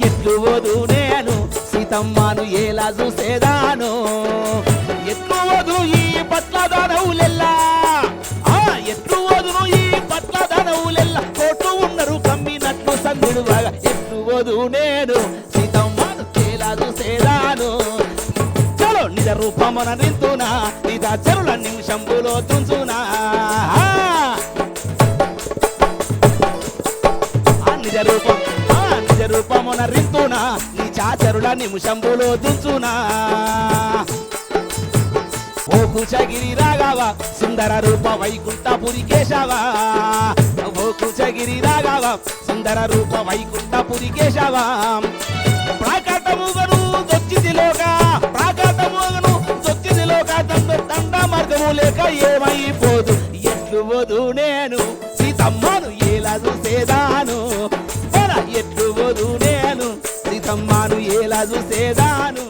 ఎట్లు వధు నేను సీతమ్మను ఎలా చూసేదాను ఎట్లు వధు ఈ పట్ల దానవులెల్లా ఎట్లు వధును ఈ పట్ల దానవులెల్లా కోట్లు ఉన్నరు కమ్మినట్లు సందుడు బాగా ఎట్లు వధు నేను సీతమ్మను ఎలా చూసేదాను చలో నిజ రూపమున నింతునా నిజ చెరుల నిమిషంబులో తుంచునా నిజ రూపమున రింతునా నీ చాచరుల నిమిషంబులో దుంచునా ఓ కుచగిరి రాఘవ సుందర రూప వైకుంఠపురి కేశవ ఓ కుచగిరి రాఘవ సుందర రూప వైకుంఠపురి కేశవ ప్రాకటముగను దొచ్చిదిలోక ప్రాకటముగను దొచ్చిదిలోక దండ మార్గము లేక ఏమైపోదు ఎట్లు వధు నేను సీతమ్మను ఎలా చూసేదాను ఎట్లు వధు నేను సీతమ్మను ఎలా చూసేదాను